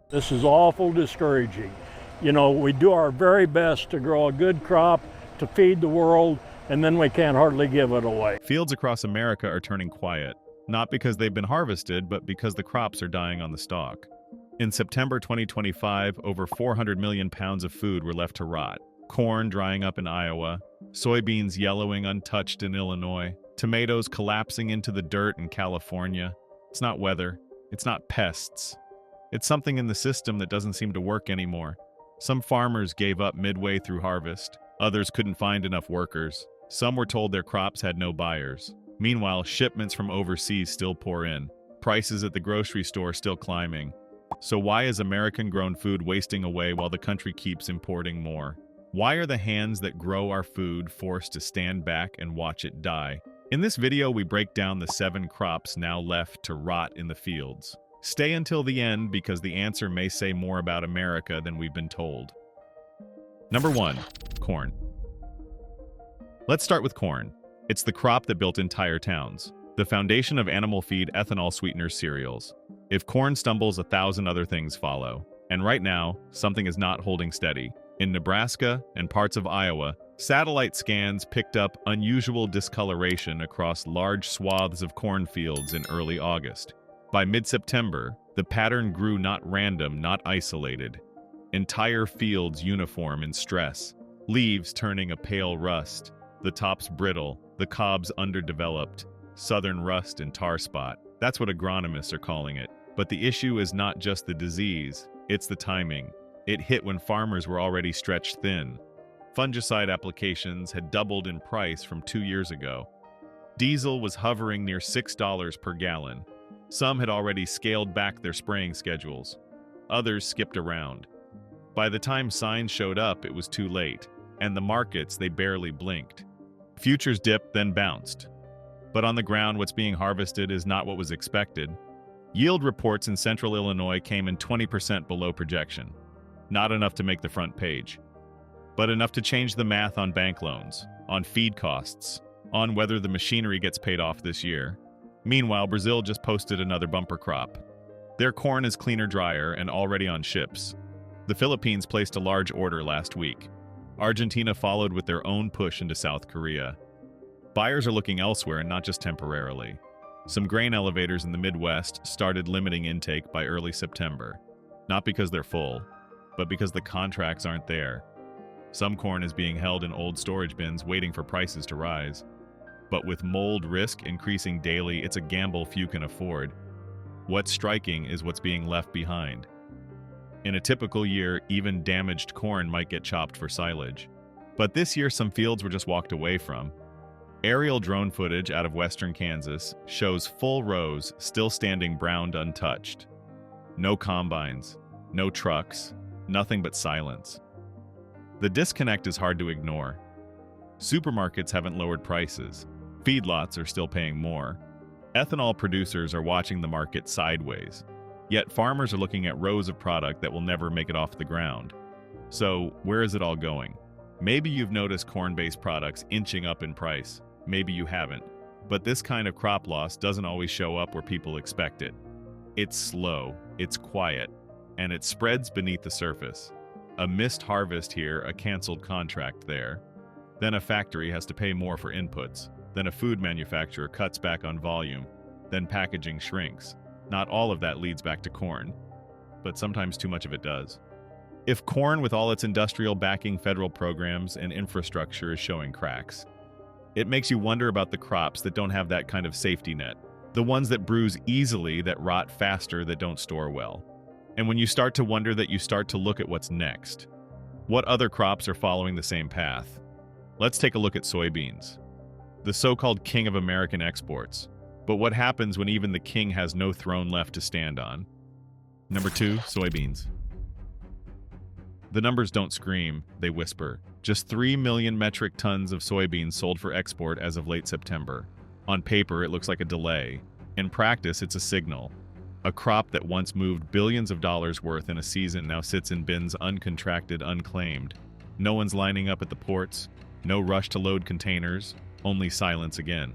This is awful discouraging. You know, we do our very best to grow a good crop to feed the world, and then we can't hardly give it away. Fields across America are turning quiet, not because they've been harvested, but because the crops are dying on the stalk. In September 2025, over 400 million pounds of food were left to rot. Corn drying up in Iowa, soybeans yellowing untouched in Illinois, tomatoes collapsing into the dirt in California. It's not weather, it's not pests. It's something in the system that doesn't seem to work anymore. Some farmers gave up midway through harvest. Others couldn't find enough workers. Some were told their crops had no buyers. Meanwhile, shipments from overseas still pour in. Prices at the grocery store still climbing. So why is American-grown food wasting away while the country keeps importing more? Why are the hands that grow our food forced to stand back and watch it die? In this video, we break down the 7 crops now left to rot in the fields. Stay until the end because the answer may say more about America than we've been told. Number 1. Corn. Let's start with corn. It's the crop that built entire towns. The foundation of animal feed, ethanol sweeteners, cereals. If corn stumbles, 1,000 other things follow. And right now, something is not holding steady. In Nebraska and parts of Iowa, satellite scans picked up unusual discoloration across large swaths of cornfields in early August. By mid-September, the pattern grew not random, not isolated. Entire fields uniform in stress, leaves turning a pale rust, the tops brittle, the cobs underdeveloped, southern rust and tar spot. That's what agronomists are calling it. But the issue is not just the disease, it's the timing. It hit when farmers were already stretched thin. Fungicide applications had doubled in price from 2 years ago. Diesel was hovering near $6 per gallon. Some had already scaled back their spraying schedules. Others skipped around. By the time signs showed up, it was too late, and the markets, they barely blinked. Futures dipped, then bounced. But on the ground, what's being harvested is not what was expected. Yield reports in central Illinois came in 20% below projection. Not enough to make the front page, but enough to change the math on bank loans, on feed costs, on whether the machinery gets paid off this year. Meanwhile, Brazil just posted another bumper crop. Their corn is cleaner, drier, and already on ships. The Philippines placed a large order last week. Argentina followed with their own push into South Korea. Buyers are looking elsewhere and not just temporarily. Some grain elevators in the Midwest started limiting intake by early September. Not because they're full, but because the contracts aren't there. Some corn is being held in old storage bins waiting for prices to rise. But with mold risk increasing daily, it's a gamble few can afford. What's striking is what's being left behind. In a typical year, even damaged corn might get chopped for silage. But this year, some fields were just walked away from. Aerial drone footage out of western Kansas shows full rows still standing browned untouched. No combines, no trucks, nothing but silence. The disconnect is hard to ignore. Supermarkets haven't lowered prices. Feedlots are still paying more. Ethanol producers are watching the market sideways. Yet farmers are looking at rows of product that will never make it off the ground. So, where is it all going? Maybe you've noticed corn-based products inching up in price. Maybe you haven't. But this kind of crop loss doesn't always show up where people expect it. It's slow, it's quiet, and it spreads beneath the surface. A missed harvest here, a canceled contract there. Then a factory has to pay more for inputs. Then a food manufacturer cuts back on volume. Then packaging shrinks. Not all of that leads back to corn, but sometimes too much of it does. If corn, with all its industrial backing, federal programs, and infrastructure, is showing cracks, it makes you wonder about the crops that don't have that kind of safety net. The ones that bruise easily, that rot faster, that don't store well. And when you start to wonder that, you start to look at what's next. What other crops are following the same path? Let's take a look at soybeans, the so-called king of American exports. But what happens when even the king has no throne left to stand on? Number 2, soybeans. The numbers don't scream, they whisper. Just 3 million metric tons of soybeans sold for export as of late September. On paper, it looks like a delay. In practice, it's a signal. A crop that once moved billions of dollars worth in a season now sits in bins uncontracted, unclaimed. No one's lining up at the ports, no rush to load containers, only silence again.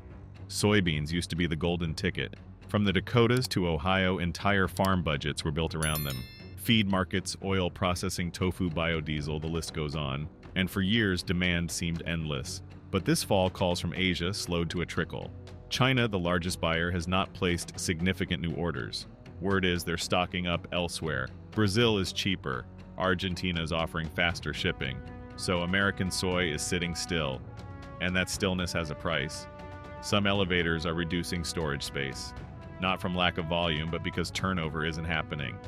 Soybeans used to be the golden ticket. From the Dakotas to Ohio, entire farm budgets were built around them. Feed markets, oil processing, tofu, biodiesel, the list goes on. And for years, demand seemed endless. But this fall, calls from Asia slowed to a trickle. China, the largest buyer, has not placed significant new orders. Word is they're stocking up elsewhere. Brazil is cheaper. Argentina is offering faster shipping. So American soy is sitting still. And that stillness has a price. Some elevators are reducing storage space. Not from lack of volume, but because turnover isn't happening.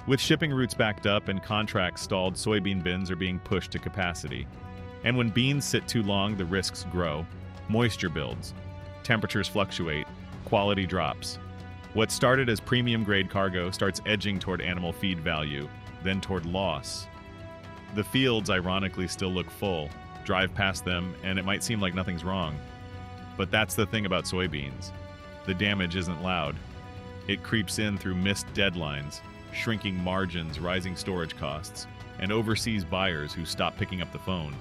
With shipping routes backed up and contracts stalled, soybean bins are being pushed to capacity. And when beans sit too long, the risks grow. Moisture builds. Temperatures fluctuate. Quality drops. What started as premium-grade cargo starts edging toward animal feed value, then toward loss. The fields, ironically, still look full. Drive past them, and it might seem like nothing's wrong. But that's the thing about soybeans. The damage isn't loud. It creeps in through missed deadlines, shrinking margins, rising storage costs, and overseas buyers who stop picking up the phone.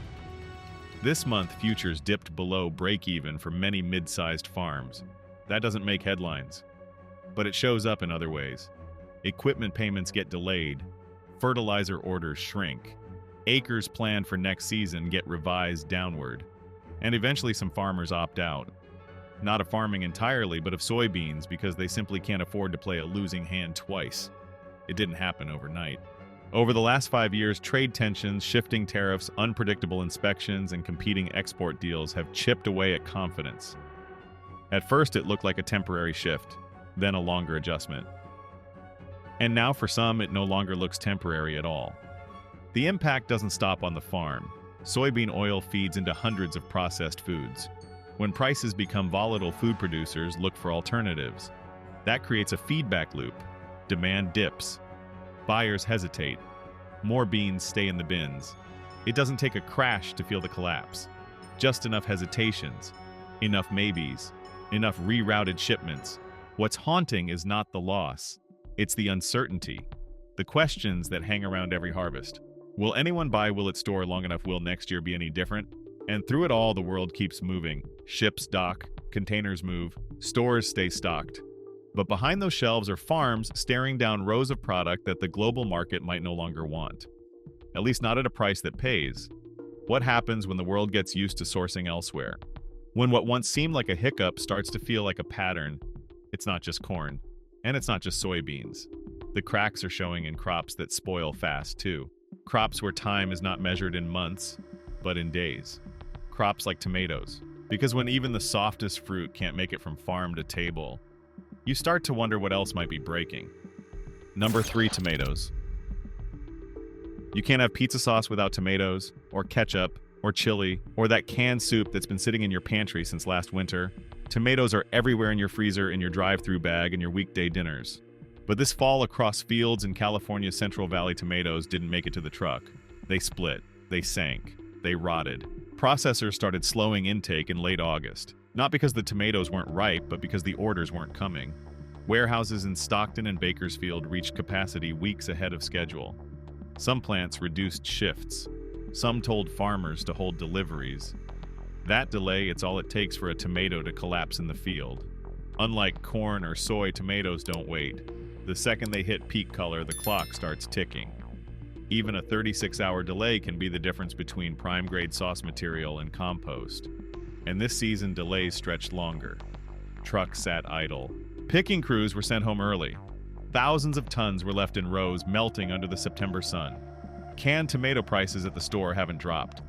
This month, futures dipped below break-even for many mid-sized farms. That doesn't make headlines, but it shows up in other ways. Equipment payments get delayed, fertilizer orders shrink, acres planned for next season get revised downward, and eventually some farmers opt out. Not of farming entirely, but of soybeans because they simply can't afford to play a losing hand twice. It didn't happen overnight. Over the last 5 years, trade tensions, shifting tariffs, unpredictable inspections, and competing export deals have chipped away at confidence. At first, it looked like a temporary shift, then a longer adjustment. And now for some, it no longer looks temporary at all. The impact doesn't stop on the farm. Soybean oil feeds into hundreds of processed foods. When prices become volatile, food producers look for alternatives. That creates a feedback loop. Demand dips. Buyers hesitate. More beans stay in the bins. It doesn't take a crash to feel the collapse. Just enough hesitations, enough maybes, enough rerouted shipments. What's haunting is not the loss. It's the uncertainty. The questions that hang around every harvest. Will anyone buy? Will it store long enough? Will next year be any different? And through it all, the world keeps moving. Ships dock, containers move, stores stay stocked. But behind those shelves are farms staring down rows of product that the global market might no longer want. At least not at a price that pays. What happens when the world gets used to sourcing elsewhere? When what once seemed like a hiccup starts to feel like a pattern? It's not just corn, and it's not just soybeans. The cracks are showing in crops that spoil fast, too. Crops where time is not measured in months, but in days. Crops like tomatoes. Because when even the softest fruit can't make it from farm to table, you start to wonder what else might be breaking. Number 3, tomatoes. You can't have pizza sauce without tomatoes, or ketchup, or chili, or that canned soup that's been sitting in your pantry since last winter. Tomatoes are everywhere in your freezer, in your drive-through bag, and your weekday dinners. But this fall, across fields in California's Central Valley, tomatoes didn't make it to the truck. They split, they sank, they rotted. Processors started slowing intake in late August. Not because the tomatoes weren't ripe, but because the orders weren't coming. Warehouses in Stockton and Bakersfield reached capacity weeks ahead of schedule. Some plants reduced shifts. Some told farmers to hold deliveries. That delay, it's all it takes for a tomato to collapse in the field. Unlike corn or soy, tomatoes don't wait. The second they hit peak color, the clock starts ticking. Even a 36-hour delay can be the difference between prime-grade sauce material and compost. And this season, delays stretched longer. Trucks sat idle. Picking crews were sent home early. Thousands of tons were left in rows, melting under the September sun. Canned tomato prices at the store haven't dropped,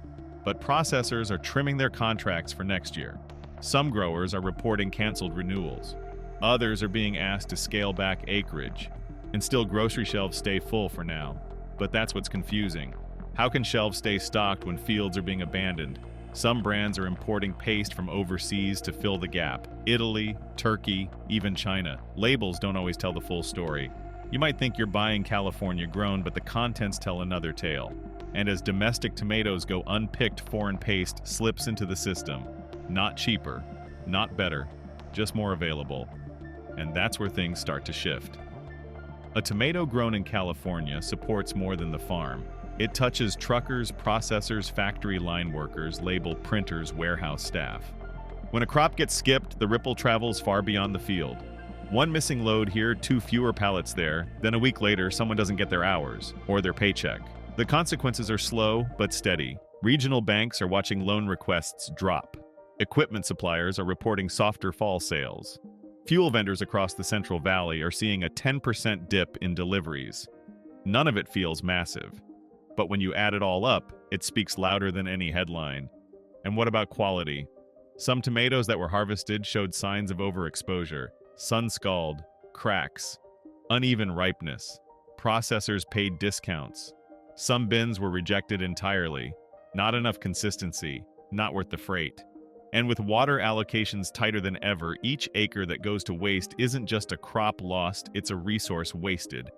but processors are trimming their contracts for next year. Some growers are reporting canceled renewals. Others are being asked to scale back acreage. And still, grocery shelves stay full for now. But that's what's confusing. How can shelves stay stocked when fields are being abandoned? Some brands are importing paste from overseas to fill the gap. Italy, Turkey, even China. Labels don't always tell the full story. You might think you're buying California grown, but the contents tell another tale. And as domestic tomatoes go unpicked, foreign paste slips into the system. Not cheaper, not better, just more available. And that's where things start to shift. A tomato grown in California supports more than the farm. It touches truckers, processors, factory line workers, label printers, warehouse staff. When a crop gets skipped, the ripple travels far beyond the field. One missing load here, two fewer pallets there, then a week later, someone doesn't get their hours or their paycheck. The consequences are slow but steady. Regional banks are watching loan requests drop. Equipment suppliers are reporting softer fall sales. Fuel vendors across the Central Valley are seeing a 10% dip in deliveries. None of it feels massive. But when you add it all up, it speaks louder than any headline. And what about quality? Some tomatoes that were harvested showed signs of overexposure, sun-scald, cracks, uneven ripeness. Processors paid discounts. Some bins were rejected entirely. Not enough consistency, not worth the freight. And with water allocations tighter than ever, each acre that goes to waste isn't just a crop lost, it's a resource wasted.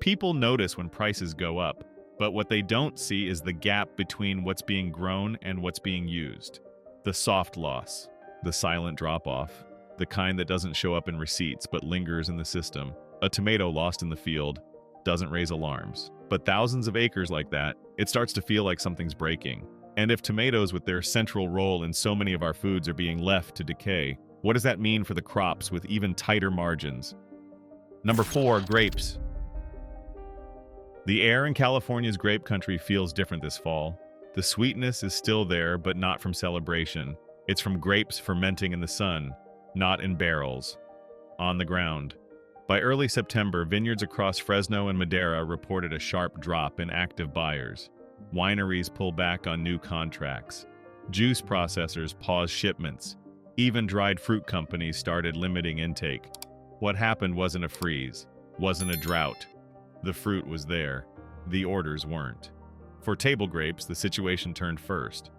People notice when prices go up, but what they don't see is the gap between what's being grown and what's being used. The soft loss, the silent drop-off, the kind that doesn't show up in receipts but lingers in the system. A tomato lost in the field doesn't raise alarms. But thousands of acres like that, it starts to feel like something's breaking. And if tomatoes with their central role in so many of our foods are being left to decay, what does that mean for the crops with even tighter margins? Number 4, grapes. The air in California's grape country feels different this fall. The sweetness is still there, but not from celebration. It's from grapes fermenting in the sun, not in barrels. On the ground. By early September, vineyards across Fresno and Madera reported a sharp drop in active buyers. Wineries pull back on new contracts. Juice processors pause shipments. Even dried fruit companies started limiting intake. What happened wasn't a freeze, wasn't a drought. The fruit was there. The orders weren't. For table grapes, the situation turned first.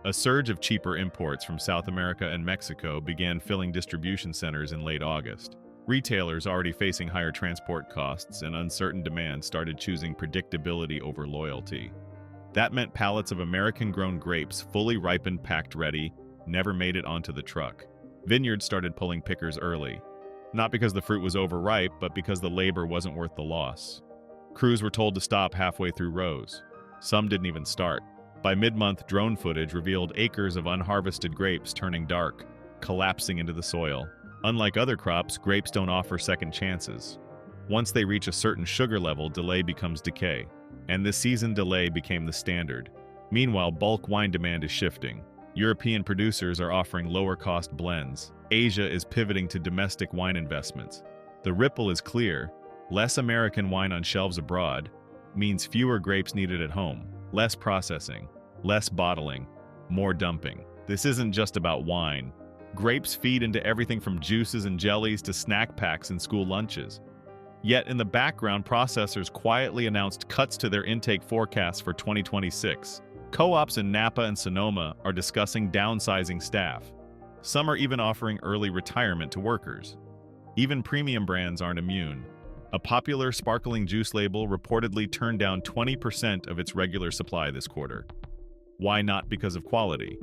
A surge of cheaper imports from South America and Mexico began filling distribution centers in late August. Retailers already facing higher transport costs and uncertain demand started choosing predictability over loyalty. That meant pallets of American-grown grapes, fully ripened, packed ready, never made it onto the truck. Vineyards started pulling pickers early. Not because the fruit was overripe, but because the labor wasn't worth the loss. Crews were told to stop halfway through rows. Some didn't even start. By mid-month, drone footage revealed acres of unharvested grapes turning dark, collapsing into the soil. Unlike other crops, grapes don't offer second chances. Once they reach a certain sugar level, delay becomes decay. And this season delay became the standard. Meanwhile, bulk wine demand is shifting. European producers are offering lower-cost blends. Asia is pivoting to domestic wine investments. The ripple is clear. Less American wine on shelves abroad means fewer grapes needed at home, less processing, less bottling, more dumping. This isn't just about wine. Grapes feed into everything from juices and jellies to snack packs and school lunches. Yet in the background, processors quietly announced cuts to their intake forecasts for 2026. Co-ops in Napa and Sonoma are discussing downsizing staff. Some are even offering early retirement to workers. Even premium brands aren't immune. A popular sparkling juice label reportedly turned down 20% of its regular supply this quarter. Why not because of quality,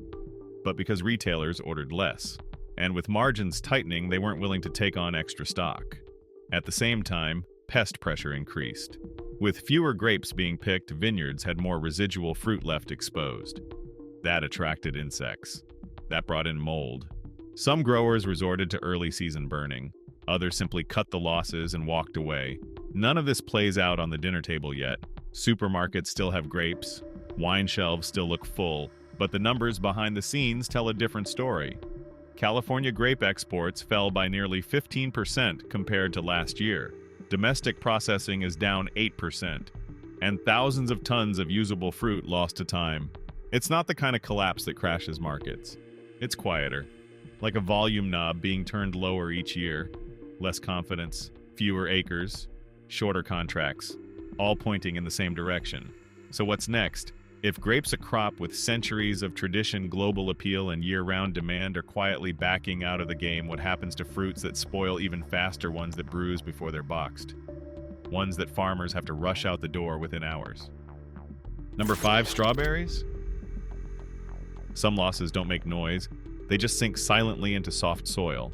but because retailers ordered less. And with margins tightening, they weren't willing to take on extra stock. At the same time, pest pressure increased. With fewer grapes being picked, vineyards had more residual fruit left exposed. That attracted insects. That brought in mold. Some growers resorted to early season burning. Others simply cut the losses and walked away. None of this plays out on the dinner table yet. Supermarkets still have grapes. Wine shelves still look full. But the numbers behind the scenes tell a different story. California grape exports fell by nearly 15% compared to last year. Domestic processing is down 8%, and thousands of tons of usable fruit lost to time. It's not the kind of collapse that crashes markets. It's quieter, like a volume knob being turned lower each year. Less confidence, fewer acres, shorter contracts, all pointing in the same direction. So what's next? If grapes, a crop with centuries of tradition, global appeal, and year-round demand, are quietly backing out of the game, what happens to fruits that spoil even faster, ones that bruise before they're boxed? Ones that farmers have to rush out the door within hours. Number 5, strawberries? Some losses don't make noise. They just sink silently into soft soil.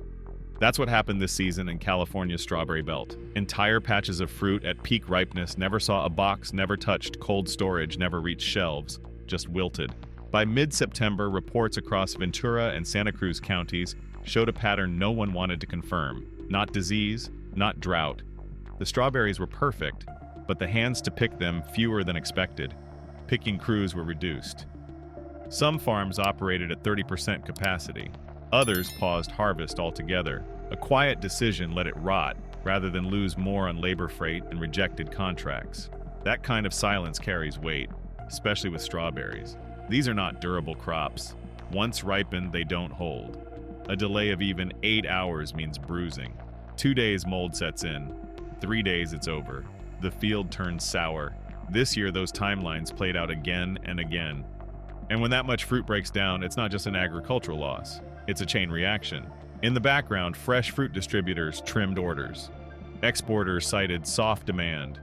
That's what happened this season in California's strawberry belt. Entire patches of fruit at peak ripeness never saw a box, never touched cold storage, never reached shelves, just wilted. By mid-September, reports across Ventura and Santa Cruz counties showed a pattern no one wanted to confirm. Not disease, not drought. The strawberries were perfect, but the hands to pick them fewer than expected. Picking crews were reduced. Some farms operated at 30% capacity. Others paused harvest altogether. A quiet decision let it rot, rather than lose more on labor freight and rejected contracts. That kind of silence carries weight, especially with strawberries. These are not durable crops. Once ripened, they don't hold. A delay of even 8 hours means bruising. 2 days mold sets in. 3 days it's over. The field turns sour. This year those timelines played out again and again. And when that much fruit breaks down, it's not just an agricultural loss. It's a chain reaction. In the background, fresh fruit distributors trimmed orders. Exporters cited soft demand.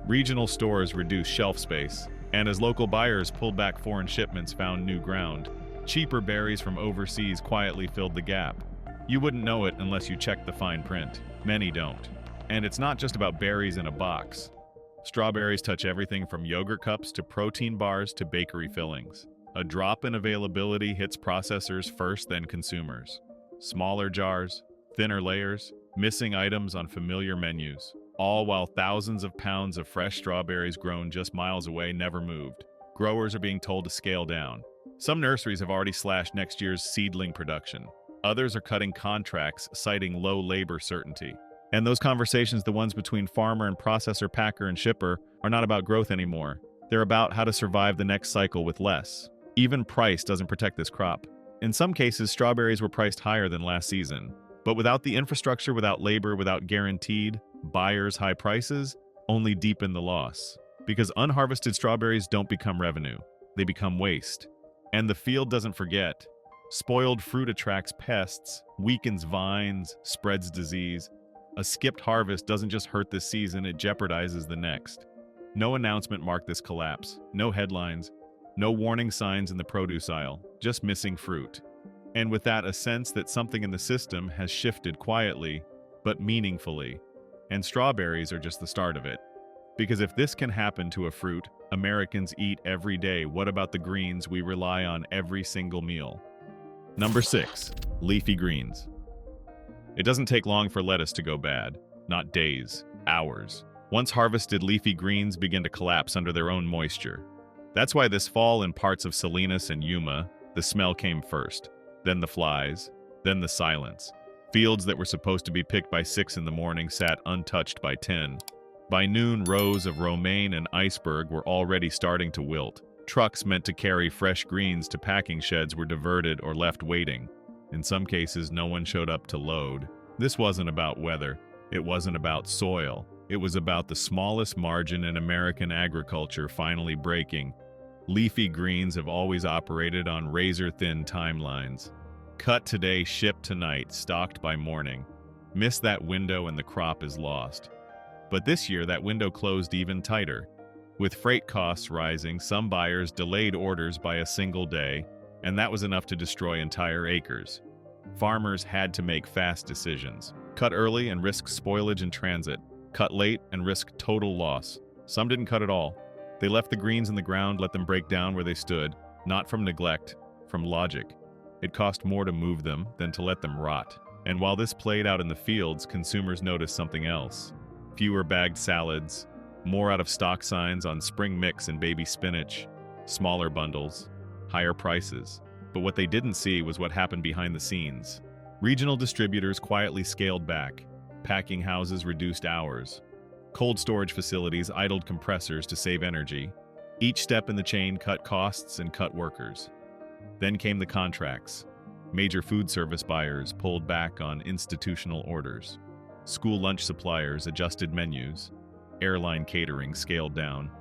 Regional stores reduced shelf space. And as local buyers pulled back, foreign shipments found new ground. Cheaper berries from overseas quietly filled the gap. You wouldn't know it unless you checked the fine print. Many don't. And it's not just about berries in a box. Strawberries touch everything from yogurt cups to protein bars to bakery fillings. A drop in availability hits processors first, then consumers. Smaller jars, thinner layers, missing items on familiar menus, all while thousands of pounds of fresh strawberries grown just miles away never moved. Growers are being told to scale down. Some nurseries have already slashed next year's seedling production. Others are cutting contracts, citing low labor certainty. And those conversations, the ones between farmer and processor, packer and shipper, are not about growth anymore. They're about how to survive the next cycle with less. Even price doesn't protect this crop. In some cases, strawberries were priced higher than last season. But without the infrastructure, without labor, without guaranteed buyers' high prices, only deepen the loss. Because unharvested strawberries don't become revenue. They become waste. And the field doesn't forget. Spoiled fruit attracts pests, weakens vines, spreads disease. A skipped harvest doesn't just hurt this season, it jeopardizes the next. No announcement marked this collapse. No headlines. No warning signs in the produce aisle. Just missing fruit. And with that, a sense that something in the system has shifted quietly, but meaningfully. And strawberries are just the start of it. Because if this can happen to a fruit Americans eat every day, what about the greens we rely on every single meal? Number 6. Leafy greens. It doesn't take long for lettuce to go bad. Not days, hours. Once harvested, leafy greens begin to collapse under their own moisture. That's why this fall in parts of Salinas and Yuma, the smell came first. Then the flies, then the silence. Fields that were supposed to be picked by 6 in the morning sat untouched by 10. By noon, rows of romaine and iceberg were already starting to wilt. Trucks meant to carry fresh greens to packing sheds were diverted or left waiting. In some cases, no one showed up to load. This wasn't about weather. It wasn't about soil. It was about the smallest margin in American agriculture finally breaking. Leafy greens have always operated on razor-thin timelines. Cut today, shipped tonight, stocked by morning. Miss that window and the crop is lost. But this year, that window closed even tighter. With freight costs rising, some buyers delayed orders by a single day, and that was enough to destroy entire acres. Farmers had to make fast decisions. Cut early and risk spoilage in transit. Cut late and risk total loss. Some didn't cut at all. They left the greens in the ground, let them break down where they stood, not from neglect, from logic. It cost more to move them than to let them rot. And while this played out in the fields, consumers noticed something else. Fewer bagged salads, more out-of-stock signs on spring mix and baby spinach, smaller bundles, higher prices. But what they didn't see was what happened behind the scenes. Regional distributors quietly scaled back. Packing houses reduced hours. Cold storage facilities idled compressors to save energy. Each step in the chain cut costs and cut workers. Then came the contracts. Major food service buyers pulled back on institutional orders. School lunch suppliers adjusted menus. Airline catering scaled down.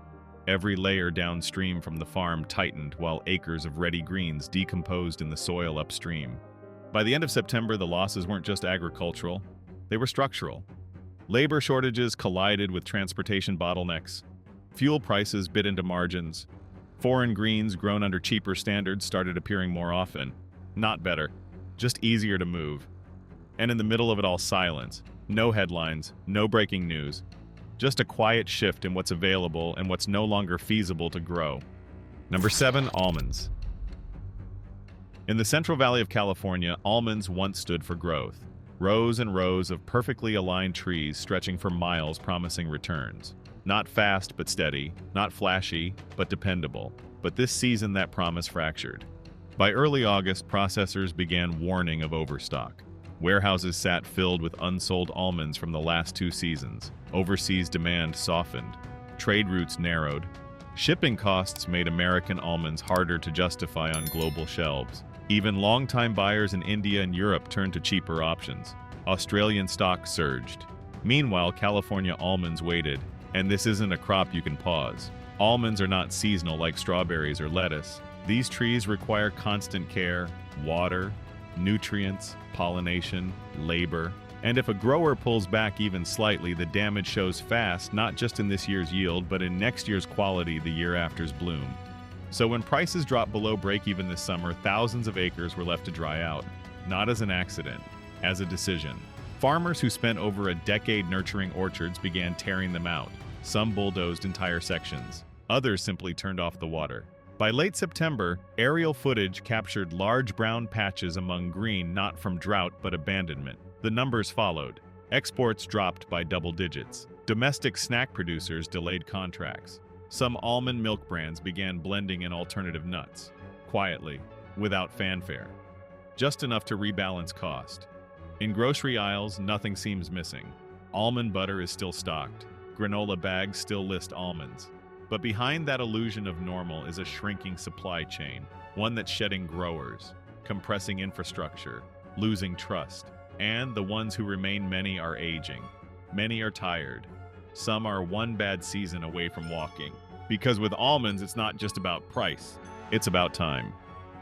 Every layer downstream from the farm tightened while acres of ready greens decomposed in the soil upstream. By the end of September, the losses weren't just agricultural, they were structural. Labor shortages collided with transportation bottlenecks. Fuel prices bit into margins. Foreign greens grown under cheaper standards started appearing more often. Not better, just easier to move. And in the middle of it all, silence. No headlines, no breaking news. Just a quiet shift in what's available and what's no longer feasible to grow. Number 7, almonds. In the Central Valley of California, almonds once stood for growth. Rows and rows of perfectly aligned trees stretching for miles promising returns. Not fast but steady, not flashy but dependable. But this season that promise fractured. By early August, processors began warning of overstock. Warehouses sat filled with unsold almonds from the last 2 seasons. Overseas demand softened. Trade routes narrowed. Shipping costs made American almonds harder to justify on global shelves. Even longtime buyers in India and Europe turned to cheaper options. Australian stock surged. Meanwhile, California almonds waited, and this isn't a crop you can pause. Almonds are not seasonal like strawberries or lettuce. These trees require constant care, water, nutrients, pollination, labor. And if a grower pulls back even slightly, the damage shows fast, not just in this year's yield, but in next year's quality the year after's bloom. So when prices dropped below break-even this summer, thousands of acres were left to dry out. Not as an accident, as a decision. Farmers who spent over a decade nurturing orchards began tearing them out. Some bulldozed entire sections. Others simply turned off the water. By late September, aerial footage captured large brown patches among green not from drought but abandonment. The numbers followed. Exports dropped by double digits. Domestic snack producers delayed contracts. Some almond milk brands began blending in alternative nuts, quietly, without fanfare. Just enough to rebalance cost. In grocery aisles, nothing seems missing. Almond butter is still stocked. Granola bags still list almonds. But behind that illusion of normal is a shrinking supply chain, one that's shedding growers, compressing infrastructure, losing trust. And the ones who remain, many are aging. Many are tired. Some are one bad season away from walking. Because with almonds, it's not just about price. It's about time.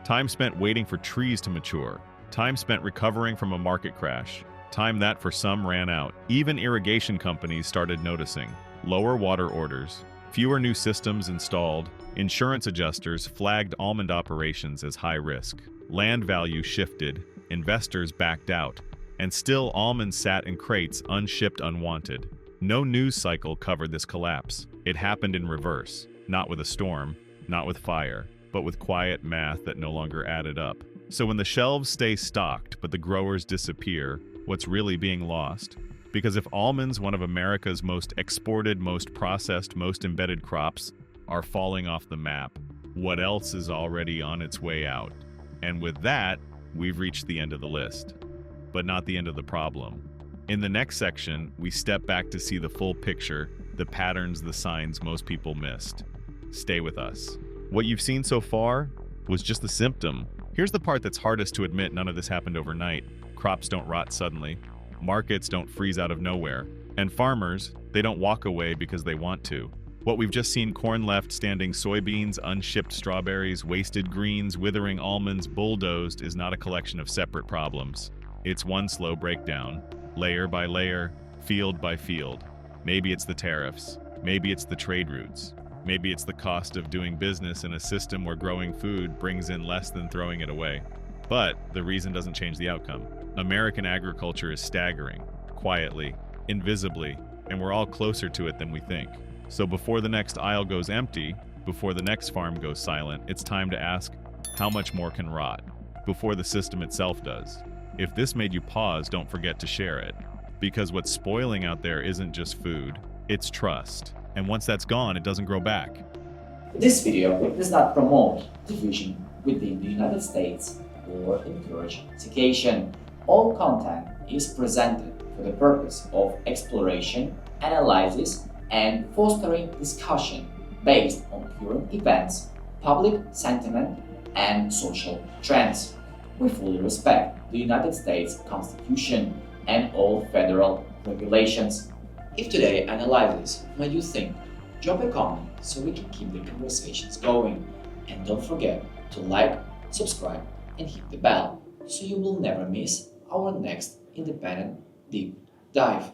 Time spent waiting for trees to mature. Time spent recovering from a market crash. Time that for some ran out. Even irrigation companies started noticing. Lower water orders. Fewer new systems installed. Insurance adjusters flagged almond operations as high risk. Land value shifted. Investors backed out. And still, almonds sat in crates, unshipped, unwanted. No news cycle covered this collapse. It happened in reverse, not with a storm, not with fire, but with quiet math that no longer added up. So when the shelves stay stocked, but the growers disappear, what's really being lost? Because if almonds, one of America's most exported, most processed, most embedded crops, are falling off the map, what else is already on its way out? And with that, we've reached the end of the list. But not the end of the problem. In the next section, we step back to see the full picture, the patterns, the signs most people missed. Stay with us. What you've seen so far was just the symptom. Here's the part that's hardest to admit: none of this happened overnight. Crops don't rot suddenly. Markets don't freeze out of nowhere. And farmers, they don't walk away because they want to. What we've just seen: corn left standing, soybeans, unshipped strawberries, wasted greens, withering almonds, bulldozed, is not a collection of separate problems. It's one slow breakdown, layer by layer, field by field. Maybe it's the tariffs. Maybe it's the trade routes. Maybe it's the cost of doing business in a system where growing food brings in less than throwing it away. But the reason doesn't change the outcome. American agriculture is staggering, quietly, invisibly, and we're all closer to it than we think. So before the next aisle goes empty, before the next farm goes silent, it's time to ask, how much more can rot? Before the system itself does. If this made you pause, don't forget to share it. Because what's spoiling out there isn't just food, it's trust. And once that's gone, it doesn't grow back. This video does not promote division within the United States or encourage segregation. All content is presented for the purpose of exploration, analysis, and fostering discussion based on current events, public sentiment, and social trends. We fully respect the United States Constitution and all federal regulations. If today's analysis made you think, drop a comment so we can keep the conversations going. And don't forget to like, subscribe, and hit the bell so you will never miss our next independent deep dive.